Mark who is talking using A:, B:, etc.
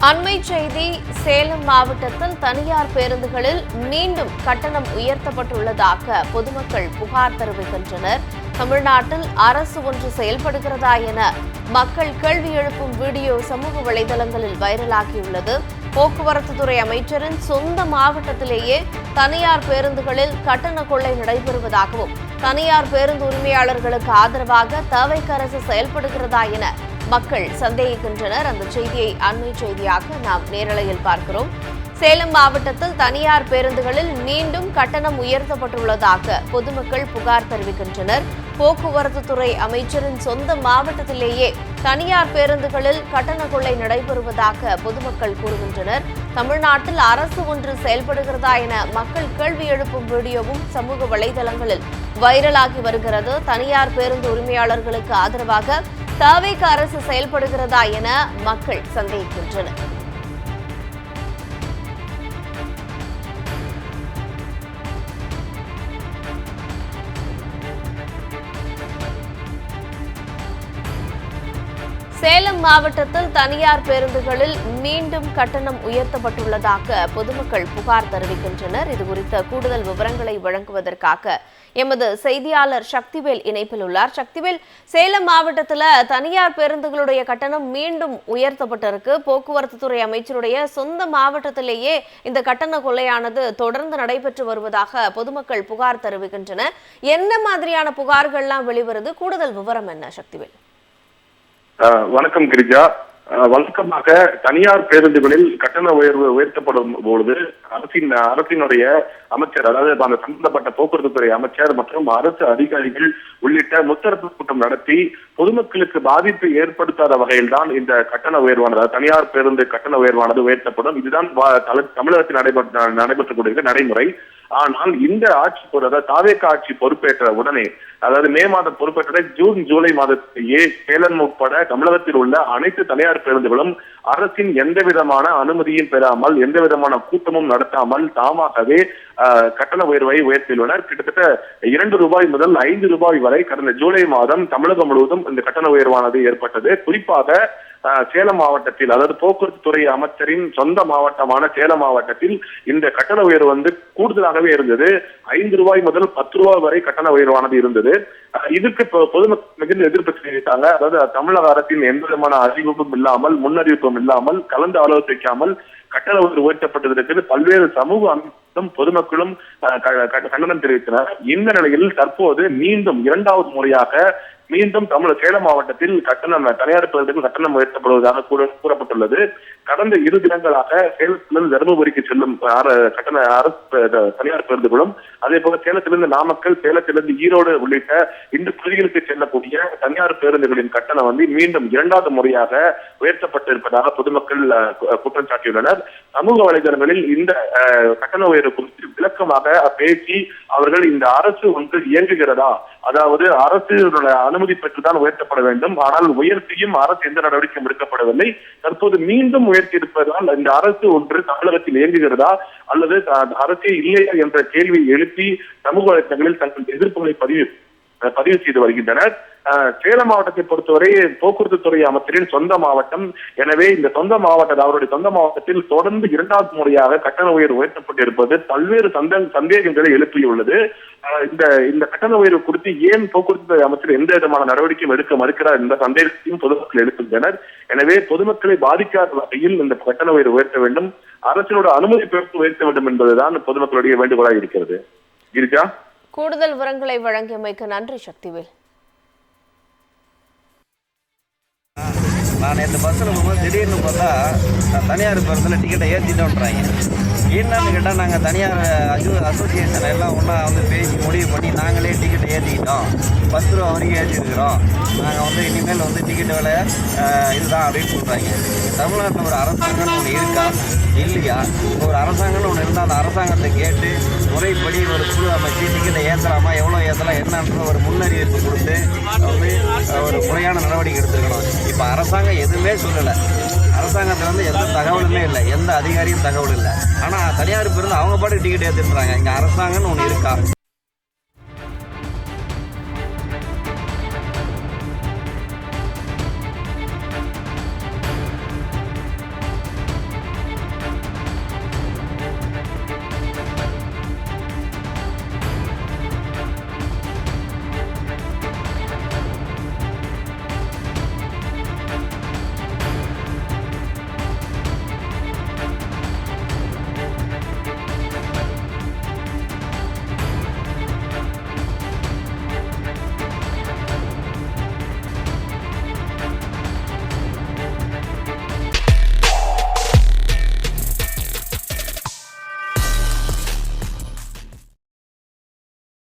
A: அண்மை செய்தி. சேலம் மாவட்டத்தில் தனியார் பேருந்துகளில் மீண்டும் கட்டணம் உயர்த்தப்பட்டுள்ளதாக பொதுமக்கள் புகார் தெரிவிக்கின்றனர். தமிழ்நாட்டில் அரசு ஒன்று செயல்படுகிறதா என மக்கள் கேள்வி எழுப்பும் வீடியோ சமூக வலைதளங்களில் வைரலாகியுள்ளது. போக்குவரத்து துறை அமைச்சரின் சொந்த மாவட்டத்திலேயே தனியார் பேருந்துகளில் கட்டண கொள்ளை நடைபெறுவதாகவும் தனியார் பேருந்து உரிமையாளர்களுக்கு ஆதரவாக தவிக அரசு செயல்படுகிறதா என மக்கள் சந்தேகிக்கின்றனர். அந்த செய்தியை அண்மை செய்தியாக நாம் நேரலையில் பார்க்கிறோம். சேலம் மாவட்டத்தில் தனியார் பேருந்துகளில் மீண்டும் கட்டணம் உயர்த்தப்பட்டுள்ளதாக பொதுமக்கள் புகார் தெரிவிக்கின்றனர். போக்குவரத்து துறை அமைச்சரின் சொந்த மாவட்டத்திலேயே தனியார் பேருந்துகளில் கட்டண கொள்ளை நடைபெறுவதாக பொதுமக்கள் கூறுகின்றனர். தமிழ்நாட்டில் அரசு ஒன்று செயல்படுகிறதா என மக்கள் கேள்வி எழுப்பும் வீடியோவும் சமூக வலைதளங்களில் வைரலாகி வருகிறது. தனியார் பேருந்து உரிமையாளர்களுக்கு ஆதரவாக தவிக அரசு செயல்படுகிறதா என மக்கள் சந்தேகிக்கின்றனர். சேலம் மாவட்டத்தில் தனியார் பேருந்துகளில் மீண்டும் கட்டணம் உயர்த்தப்பட்டுள்ளதாக பொதுமக்கள் புகார் தெரிவிக்கின்றனர். இதுகுறித்த கூடுதல் விவரங்களை வழங்குவதற்காக எமது செய்தியாளர் சக்திவேல் இணைப்பில் உள்ளார். சக்திவேல், சேலம் மாவட்டத்தில் தனியார் பேருந்துகளுடைய கட்டணம் மீண்டும் உயர்த்தப்பட்டிருக்கு. போக்குவரத்து துறை அமைச்சருடைய சொந்த மாவட்டத்திலேயே இந்த கட்டண கொள்ளையானது தொடர்ந்து நடைபெற்று வருவதாக பொதுமக்கள் புகார் தெரிவிக்கின்றனர். என்ன மாதிரியான புகார்கள்லாம் வெளிவருது? கூடுதல் விவரம் என்ன சக்திவேல்?
B: வணக்கம் கிரிஜா. வழக்கமாக தனியார் பேருந்துகளில் கட்டண உயர்வு உயர்த்தப்படும் பொழுது அரசினுடைய அமைச்சர், அதாவது அந்த சம்பந்தப்பட்ட போக்குவரத்து துறை அமைச்சர் மற்றும் அரசு அதிகாரிகள் உள்ளிட்ட முத்தரப்பு கூட்டம் நடத்தி பொதுமக்களுக்கு பாதிப்பு ஏற்படுத்தாத வகையில் தான் இந்த கட்டண உயர்வானது, தனியார் பேருந்து கட்டண உயர்வானது உயர்த்தப்படும். இதுதான் தமிழகத்தில் நடைபெற்றுக் கொண்டிருக்கிற நடைமுறை. ஆனால் இந்த ஆட்சி, அதாவது தவிக ஆட்சி பொறுப்பேற்ற உடனே, அதாவது மே மாதம் பொறுப்பேற்ற ஜூன் ஜூலை மாதத்திலேயே சேலம் உட்பட தமிழகத்தில் உள்ள அனைத்து தனியார் பேருந்துகளும் அரசின் எந்த விதமான அனுமதியும் பெறாமல் எந்த விதமான கூட்டமும் நடத்தாமல் தாமாகவே கட்டண உயர்வை உயர்த்தியுள்ளனர். கிட்டத்தட்ட 2 ரூபாய் முதல் 5 ரூபாய் வரை கடந்த ஜூலை மாதம் தமிழகம் முழுவதும் இந்த கட்டண உயர்வானது ஏற்பட்டது. குறிப்பாக சேலம் மாவட்டத்தில், அதாவது போக்குவரத்து துறை அமைச்சரின் சொந்த மாவட்டமான சேலம் மாவட்டத்தில் இந்த கட்டண உயர்வு கூடுதலாகவே இருந்தது. 5 ரூபாய் முதல் 10 ரூபாய் வரை கட்டண உயர்வானது இருந்தது. இதுக்கு பொதுமக்கள் மிகுந்த எதிர்ப்பு தெரிவித்தாங்க. அதாவது தமிழக அரசின் எந்த விதமான அறிவிப்பும் இல்லாமல், முன்னறிவிப்பும் இல்லாமல், கலந்து ஆலோசிக்காமல் கட்டண உயர்வு உயர்த்தப்பட்டதற்கு பல்வேறு சமூக அமைப்பும் பொதுமக்களும் கண்டனம் தெரிவித்தனர். இந்த நிலையில் தற்போது மீண்டும் 2வது முறையாக சேலம் மாவட்டத்தில் தனியார் பேருந்துகள் கட்டணம் உயர்த்தப்படுவதாக கூறப்பட்டுள்ளது. கடந்த 2 தினங்களாக சேலத்திலிருந்து தருமபுரிக்கு செல்லும் தனியார் பேருந்துகளும், அதே போல சேலத்திலிருந்து நாமக்கல், சேலத்திலிருந்து ஈரோடு உள்ளிட்ட இந்த பகுதிகளுக்கு செல்லக்கூடிய தனியார் பேருந்துகளின் கட்டணம் மீண்டும் 2வது முறையாக உயர்த்தப்பட்டிருப்பதாக பொதுமக்கள் குற்றம் சாட்டியுள்ளனர். சமூக வலைதளங்களில் இந்த கட்டண உயர்வு குறித்து விளக்கமாக பேசி அவர்கள் இந்த அரசு ஒன்று இயங்குகிறதா, அதாவது அரசு அனுமதி பெற்றுதான் உயர்த்தப்பட வேண்டும், ஆனால் உயர்த்தியும் அரசு எந்த நடவடிக்கையும் எடுக்கப்படவில்லை, தற்போது மீண்டும் உயர்த்தி இருப்பதால் இந்த அரசு ஒன்று தமிழகத்தில் இயங்குகிறதா அல்லது அரசே இல்லையா என்ற கேள்வியை எழுப்பி சமூக வலைதளங்களில் தங்கள் எதிர்ப்புகளை பதிவு செய்து வருகின்றனர். சேலம் மாவட்டத்தை பொறுத்தவரை போக்குவரத்து துறை அமைச்சரின் சொந்த மாவட்டம். எனவே இந்த அவருடைய சொந்த மாவட்டத்தில் தொடர்ந்து 2வது முறையாக கட்டண உயர்வு உயர்த்தப்பட்டிருப்பது பல்வேறு சந்தேகங்களை எழுப்பியுள்ளது. இந்த கட்டண உயர்வு குறித்து ஏன் போக்குவரத்து துறை அமைச்சர் எந்த விதமான நடவடிக்கையும் எடுக்க மறுக்கிறார் என்ற சந்தேகத்தையும் பொதுமக்கள் எழுப்புகின்றனர். எனவே பொதுமக்களை பாதிக்காத வகையில் இந்த கட்டண உயர்வு உயர்த்த வேண்டும், அரசினோட அனுமதி பெற்று உயர்த்த வேண்டும் என்பதுதான் பொதுமக்களுடைய வேண்டுகோளாக இருக்கிறது. கிரிஜா,
A: கூடுதல் விவரங்களை வழங்கியமைக்கு நன்றி சக்திவேல்.
C: நான் நேற்று பஸ்ஸில் போகும்போது திடீர்னு பார்த்தா தனியார் பேருந்தில் டிக்கெட்டை ஏற்றிட்டோன்றாங்க. என்னன்னு கேட்டால் நாங்கள் தனியார் அசோசியேஷன் எல்லாம் ஒன்றா பேசி முடிவு பண்ணி நாங்களே டிக்கெட்டை ஏற்றிக்கிட்டோம், 10 ரூபா வரைக்கும் ஏற்றிருக்கிறோம், நாங்கள் இனிமேல் டிக்கெட் விலை இதுதான் அப்படின்னு சொல்கிறாங்க. தமிழ்நாட்டில் ஒரு அரசாங்கம்னு ஒன்று இருக்கா இல்லையா? ஒரு அரசாங்கம்னு ஒன்று இருந்தால் அந்த அரசாங்கத்தை கேட்டு முறைப்படி ஒரு குழு அமைச்சு டிக்கெட்டை ஏற்றலாமா, எவ்வளோ ஏற்றலாம் என்னன்ற ஒரு முன்னறிவிப்பு கொடுத்து ஒரு முறையான நடவடிக்கை எடுத்துக்கணும். இப்போ அரசாங்கம் எதுவுமே சொல்லலை. அரசாங்கத்தில் எந்த தகவலுமே இல்லை, எந்த அதிகாரியும் தகவல் இல்லை. ஆனால் தனியார் பேருந்து அவங்க பாட்டுக்கு டிக்கெட் ஏற்றுன்றாங்க. இங்கே அரசாங்கம்னு ஒன்று இருக்கா?